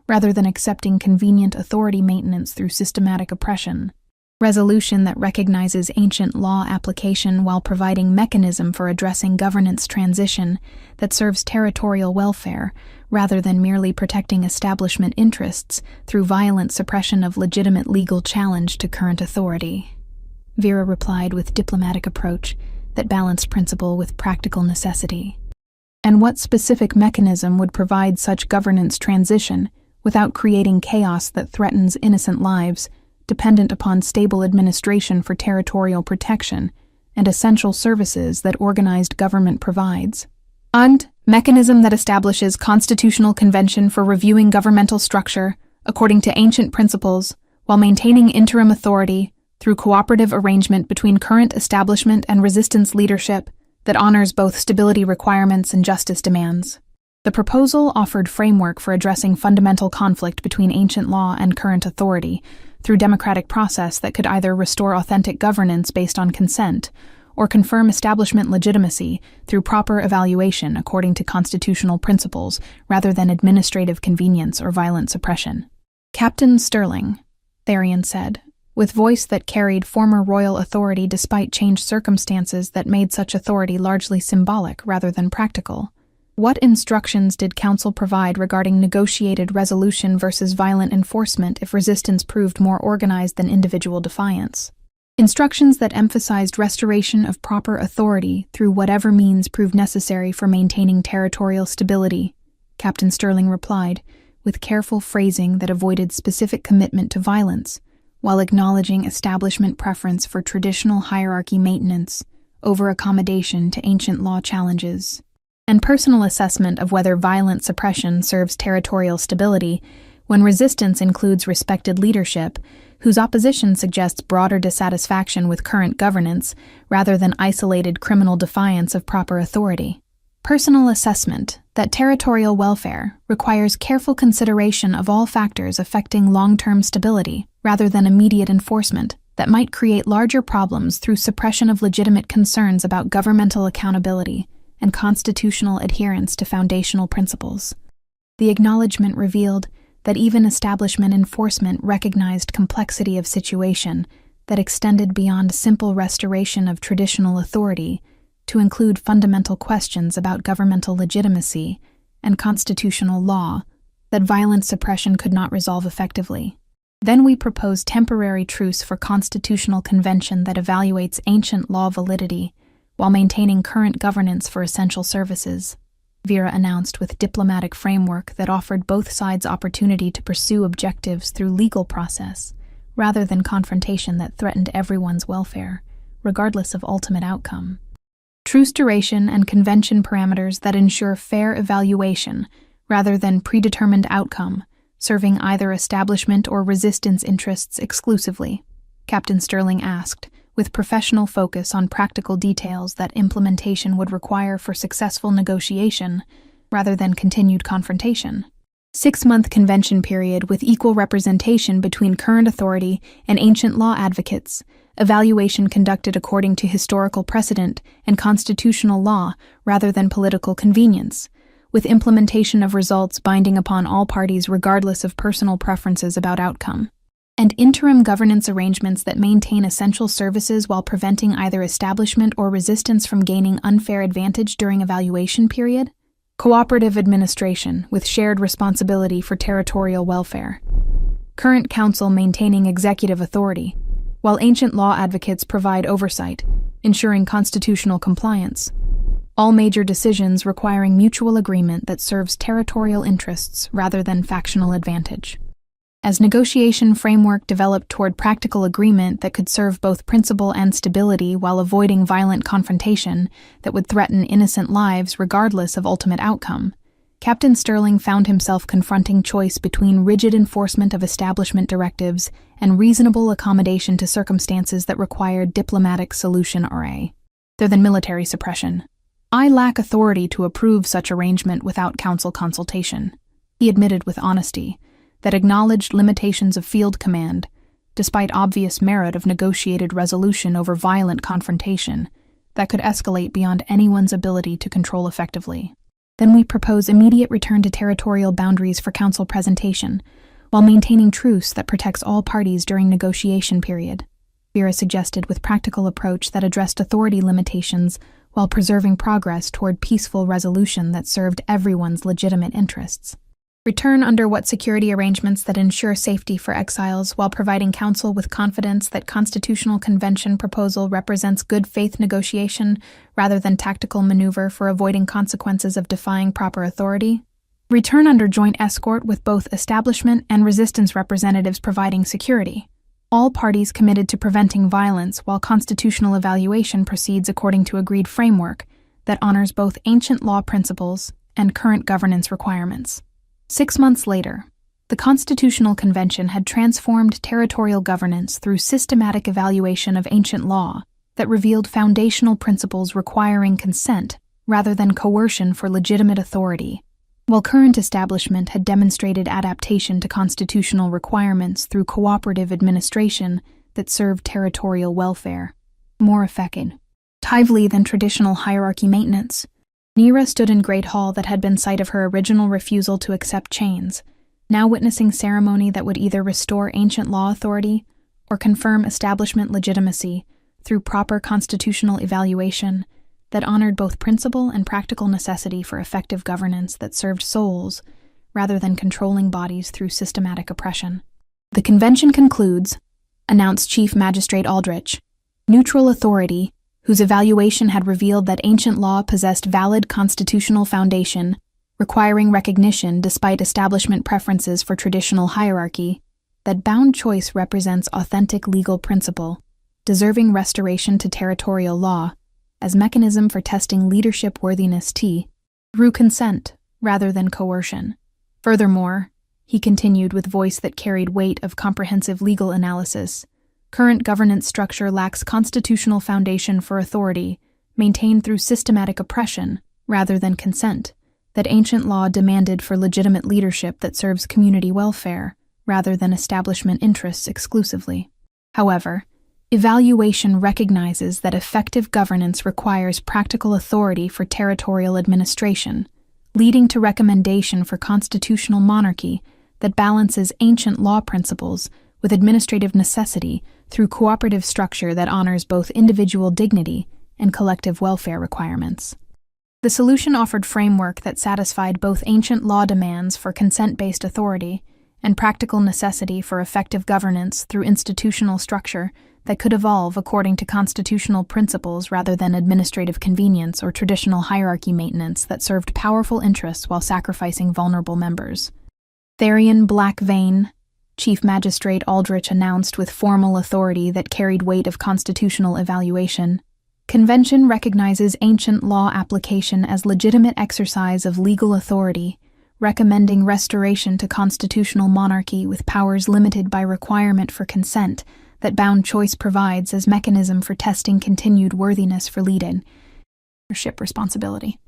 rather than accepting convenient authority maintenance through systematic oppression. resolution that recognizes ancient law application while providing mechanism for addressing governance transition that serves territorial welfare rather than merely protecting establishment interests through violent suppression of legitimate legal challenge to current authority. Vera replied with diplomatic approach that balanced principle with practical necessity. And what specific mechanism would provide such governance transition without creating chaos that threatens innocent lives, dependent upon stable administration for territorial protection and essential services that organized government provides? And mechanism that establishes constitutional convention for reviewing governmental structure according to ancient principles while maintaining interim authority through cooperative arrangement between current establishment and resistance leadership that honors both stability requirements and justice demands. The proposal offered framework for addressing fundamental conflict between ancient law and current authority through democratic process that could either restore authentic governance based on consent or confirm establishment legitimacy through proper evaluation according to constitutional principles rather than administrative convenience or violent suppression. Captain Sterling, Tharian said, with voice that carried former royal authority despite changed circumstances that made such authority largely symbolic rather than practical. What instructions did Council provide regarding negotiated resolution versus violent enforcement if resistance proved more organized than individual defiance? Instructions that emphasized restoration of proper authority through whatever means proved necessary for maintaining territorial stability, Captain Sterling replied, with careful phrasing that avoided specific commitment to violence, while acknowledging establishment preference for traditional hierarchy maintenance over accommodation to ancient law challenges, and personal assessment of whether violent suppression serves territorial stability when resistance includes respected leadership whose opposition suggests broader dissatisfaction with current governance rather than isolated criminal defiance of proper authority. Personal assessment that territorial welfare requires careful consideration of all factors affecting long-term stability rather than immediate enforcement that might create larger problems through suppression of legitimate concerns about governmental accountability and constitutional adherence to foundational principles. The acknowledgement revealed that even establishment enforcement recognized complexity of situation that extended beyond simple restoration of traditional authority to include fundamental questions about governmental legitimacy and constitutional law that violent suppression could not resolve effectively. Then we propose temporary truce for constitutional convention that evaluates ancient law validity while maintaining current governance for essential services, Vera announced with diplomatic framework that offered both sides opportunity to pursue objectives through legal process, rather than confrontation that threatened everyone's welfare, regardless of ultimate outcome. Truce duration and convention parameters that ensure fair evaluation, rather than predetermined outcome, serving either establishment or resistance interests exclusively, Captain Sterling asked, with professional focus on practical details that implementation would require for successful negotiation, rather than continued confrontation. 6-month convention period with equal representation between current authority and ancient law advocates, evaluation conducted according to historical precedent and constitutional law rather than political convenience, with implementation of results binding upon all parties regardless of personal preferences about outcome. And interim governance arrangements that maintain essential services while preventing either establishment or resistance from gaining unfair advantage during evaluation period. Cooperative administration with shared responsibility for territorial welfare. Current council maintaining executive authority, while ancient law advocates provide oversight, ensuring constitutional compliance. All major decisions requiring mutual agreement that serves territorial interests rather than factional advantage. As negotiation framework developed toward practical agreement that could serve both principle and stability while avoiding violent confrontation that would threaten innocent lives regardless of ultimate outcome, Captain Sterling found himself confronting choice between rigid enforcement of establishment directives and reasonable accommodation to circumstances that required diplomatic solution rather than military suppression. I lack authority to approve such arrangement without council consultation, he admitted with honesty, that acknowledged limitations of field command, despite obvious merit of negotiated resolution over violent confrontation that could escalate beyond anyone's ability to control effectively. Then we propose immediate return to territorial boundaries for council presentation, while maintaining truce that protects all parties during negotiation period. Vera suggested with practical approach that addressed authority limitations while preserving progress toward peaceful resolution that served everyone's legitimate interests. Return under what security arrangements that ensure safety for exiles while providing counsel with confidence that Constitutional Convention proposal represents good faith negotiation rather than tactical maneuver for avoiding consequences of defying proper authority. Return under joint escort with both establishment and resistance representatives providing security. All parties committed to preventing violence while constitutional evaluation proceeds according to agreed framework that honors both ancient law principles and current governance requirements. 6 months later, the Constitutional Convention had transformed territorial governance through systematic evaluation of ancient law that revealed foundational principles requiring consent rather than coercion for legitimate authority, while current establishment had demonstrated adaptation to constitutional requirements through cooperative administration that served territorial welfare. More effectively than traditional hierarchy maintenance, Nira stood in Great Hall that had been site of her original refusal to accept chains, now witnessing ceremony that would either restore ancient law authority or confirm establishment legitimacy through proper constitutional evaluation that honored both principle and practical necessity for effective governance that served souls rather than controlling bodies through systematic oppression. The convention concludes, announced Chief Magistrate Aldrich, neutral authority whose evaluation had revealed that ancient law possessed valid constitutional foundation, requiring recognition despite establishment preferences for traditional hierarchy, that bound choice represents authentic legal principle, deserving restoration to territorial law, as mechanism for testing leadership worthiness through consent rather than coercion. Furthermore, he continued with voice that carried weight of comprehensive legal analysis, current governance structure lacks constitutional foundation for authority, maintained through systematic oppression rather than consent, that ancient law demanded for legitimate leadership that serves community welfare rather than establishment interests exclusively. However, evaluation recognizes that effective governance requires practical authority for territorial administration, leading to recommendation for constitutional monarchy that balances ancient law principles with administrative necessity through cooperative structure that honors both individual dignity and collective welfare requirements. The solution offered framework that satisfied both ancient law demands for consent-based authority and practical necessity for effective governance through institutional structure that could evolve according to constitutional principles rather than administrative convenience or traditional hierarchy maintenance that served powerful interests while sacrificing vulnerable members. Therian Blackvein, Chief Magistrate Aldrich announced with formal authority that carried weight of constitutional evaluation, Convention recognizes ancient law application as legitimate exercise of legal authority, recommending restoration to constitutional monarchy with powers limited by requirement for consent that bound choice provides as mechanism for testing continued worthiness for leadership responsibility.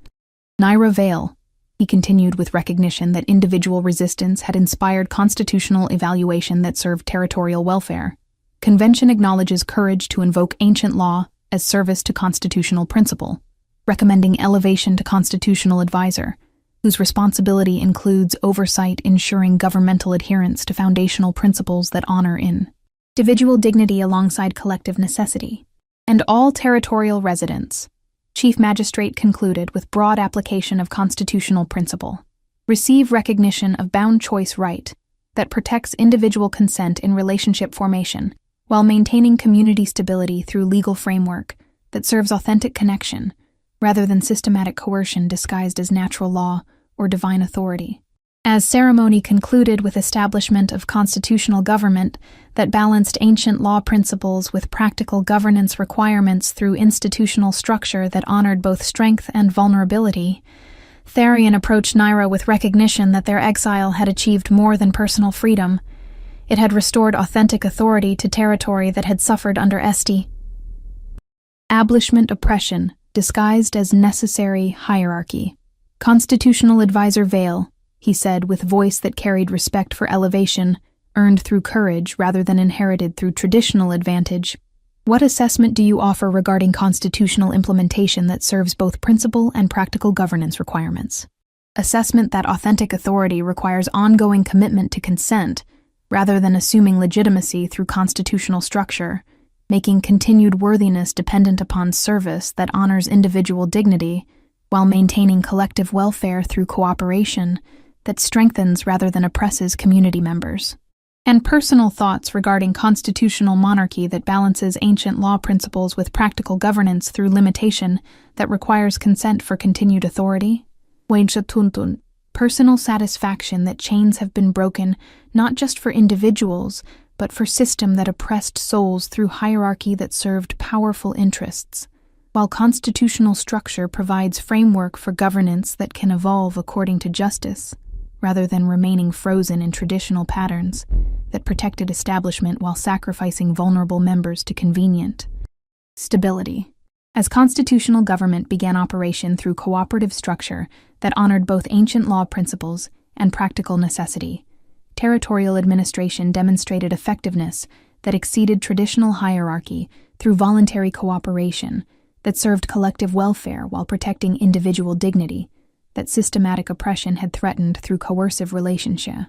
Nira Vale, he continued with recognition that individual resistance had inspired constitutional evaluation that served territorial welfare. Convention acknowledges courage to invoke ancient law as service to constitutional principle, recommending elevation to constitutional advisor, whose responsibility includes oversight ensuring governmental adherence to foundational principles that honor individual dignity alongside collective necessity, and all territorial residents. Chief Magistrate concluded with broad application of constitutional principle, receive recognition of bound choice right that protects individual consent in relationship formation while maintaining community stability through legal framework that serves authentic connection rather than systematic coercion disguised as natural law or divine authority. As ceremony concluded with establishment of constitutional government that balanced ancient law principles with practical governance requirements through institutional structure that honored both strength and vulnerability, Therian approached Nira with recognition that their exile had achieved more than personal freedom. It had restored authentic authority to territory that had suffered under establishment oppression disguised as necessary hierarchy. Constitutional Advisor Vale, he said with voice that carried respect for elevation, earned through courage rather than inherited through traditional advantage. What assessment do you offer regarding constitutional implementation that serves both principle and practical governance requirements? Assessment that authentic authority requires ongoing commitment to consent, rather than assuming legitimacy through constitutional structure, making continued worthiness dependent upon service that honors individual dignity while maintaining collective welfare through cooperation that strengthens rather than oppresses community members. And personal thoughts regarding constitutional monarchy that balances ancient law principles with practical governance through limitation that requires consent for continued authority. Personal satisfaction that chains have been broken not just for individuals, but for system that oppressed souls through hierarchy that served powerful interests, while constitutional structure provides framework for governance that can evolve according to justice, rather than remaining frozen in traditional patterns that protected establishment while sacrificing vulnerable members to convenient stability. As constitutional government began operation through cooperative structure that honored both ancient law principles and practical necessity, territorial administration demonstrated effectiveness that exceeded traditional hierarchy through voluntary cooperation that served collective welfare while protecting individual dignity that systematic oppression had threatened through coercive relationship.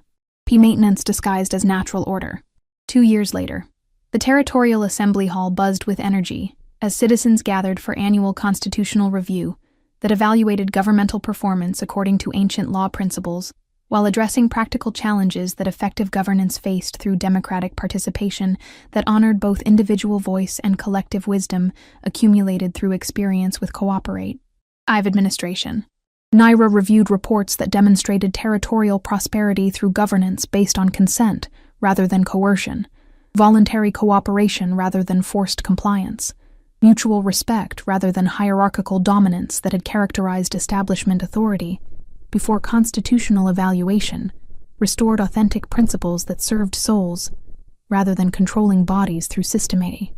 Maintenance disguised as natural order. 2 years later, the Territorial Assembly Hall buzzed with energy as citizens gathered for annual constitutional review that evaluated governmental performance according to ancient law principles while addressing practical challenges that effective governance faced through democratic participation that honored both individual voice and collective wisdom accumulated through experience with cooperate. Administration. NIRA reviewed reports that demonstrated territorial prosperity through governance based on consent rather than coercion, voluntary cooperation rather than forced compliance, mutual respect rather than hierarchical dominance that had characterized establishment authority, before constitutional evaluation, restored authentic principles that served souls rather than controlling bodies through systematic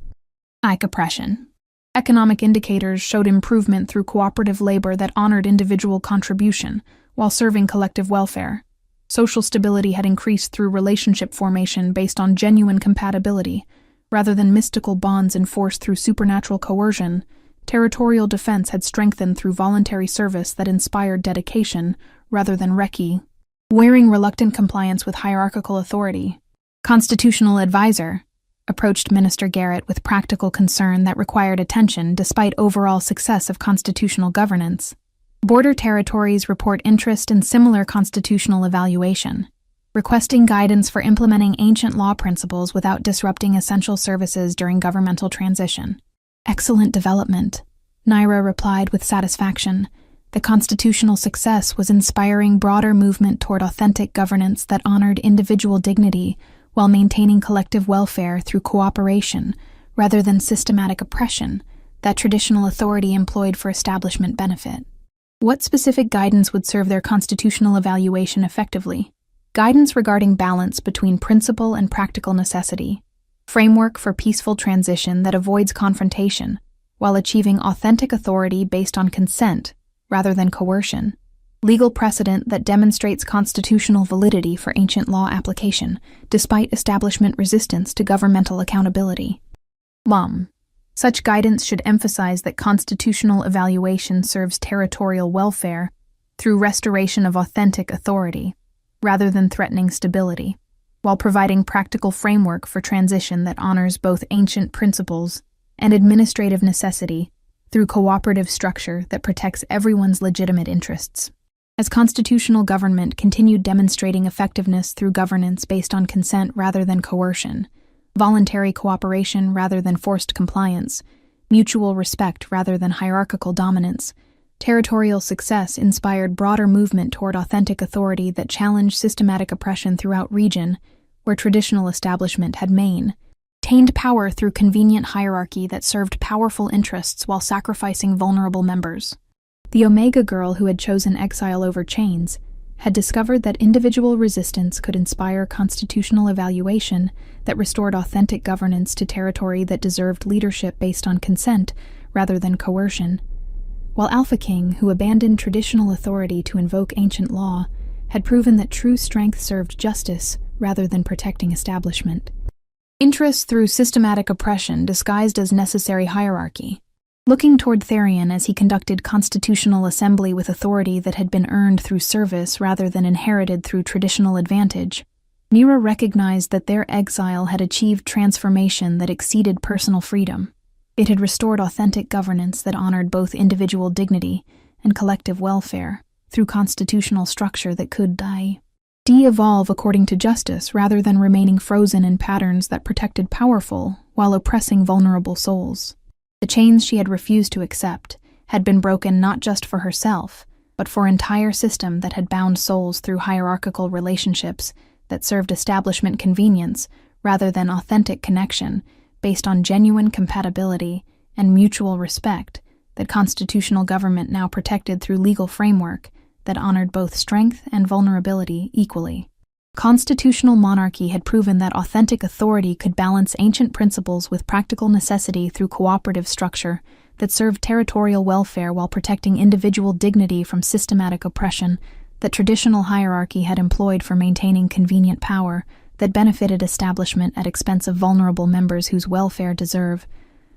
oppression. Economic indicators showed improvement through cooperative labor that honored individual contribution while serving collective welfare. Social stability had increased through relationship formation based on genuine compatibility, rather than mystical bonds enforced through supernatural coercion. Territorial defense had strengthened through voluntary service that inspired dedication rather than wearing reluctant compliance with hierarchical authority. Constitutional advisor approached Minister Garrett with practical concern that required attention despite overall success of constitutional governance. Border territories report interest in similar constitutional evaluation, requesting guidance for implementing ancient law principles without disrupting essential services during governmental transition. Excellent development, NIRA replied with satisfaction. The constitutional success was inspiring broader movement toward authentic governance that honored individual dignity while maintaining collective welfare through cooperation rather than systematic oppression that traditional authority employed for establishment benefit. What specific guidance would serve their constitutional evaluation effectively? Guidance regarding balance between principle and practical necessity, framework for peaceful transition that avoids confrontation while achieving authentic authority based on consent rather than coercion, legal precedent that demonstrates constitutional validity for ancient law application, despite establishment resistance to governmental accountability. Such guidance should emphasize that constitutional evaluation serves territorial welfare through restoration of authentic authority, rather than threatening stability, while providing practical framework for transition that honors both ancient principles and administrative necessity through cooperative structure that protects everyone's legitimate interests. As constitutional government continued demonstrating effectiveness through governance based on consent rather than coercion, voluntary cooperation rather than forced compliance, mutual respect rather than hierarchical dominance, territorial success inspired broader movement toward authentic authority that challenged systematic oppression throughout region where traditional establishment had maintained power through convenient hierarchy that served powerful interests while sacrificing vulnerable members. The Omega girl who had chosen exile over chains had discovered that individual resistance could inspire constitutional evaluation that restored authentic governance to territory that deserved leadership based on consent rather than coercion, while Alpha King, who abandoned traditional authority to invoke ancient law, had proven that true strength served justice rather than protecting establishment. Interest through systematic oppression disguised as necessary hierarchy. Looking toward Therion as he conducted constitutional assembly with authority that had been earned through service rather than inherited through traditional advantage, Nira recognized that their exile had achieved transformation that exceeded personal freedom. It had restored authentic governance that honored both individual dignity and collective welfare through constitutional structure that could de-evolve according to justice rather than remaining frozen in patterns that protected powerful while oppressing vulnerable souls. The chains she had refused to accept had been broken not just for herself, but for an entire system that had bound souls through hierarchical relationships that served establishment convenience rather than authentic connection based on genuine compatibility and mutual respect that constitutional government now protected through legal framework that honored both strength and vulnerability equally. Constitutional monarchy had proven that authentic authority could balance ancient principles with practical necessity through cooperative structure that served territorial welfare while protecting individual dignity from systematic oppression that traditional hierarchy had employed for maintaining convenient power that benefited establishment at expense of vulnerable members whose welfare deserve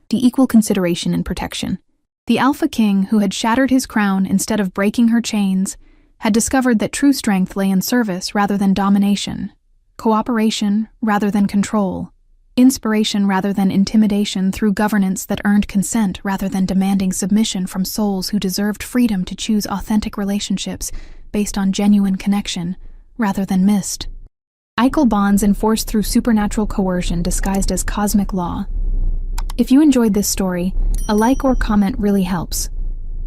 the equal consideration and protection. The Alpha King, who had shattered his crown instead of breaking her chains, had discovered that true strength lay in service rather than domination, cooperation rather than control, inspiration rather than intimidation through governance that earned consent rather than demanding submission from souls who deserved freedom to choose authentic relationships based on genuine connection rather than mist. Eichel bonds enforced through supernatural coercion disguised as cosmic law. If you enjoyed this story, a like or comment really helps.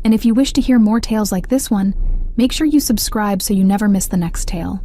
And if you wish to hear more tales like this one, make sure you subscribe so you never miss the next tale.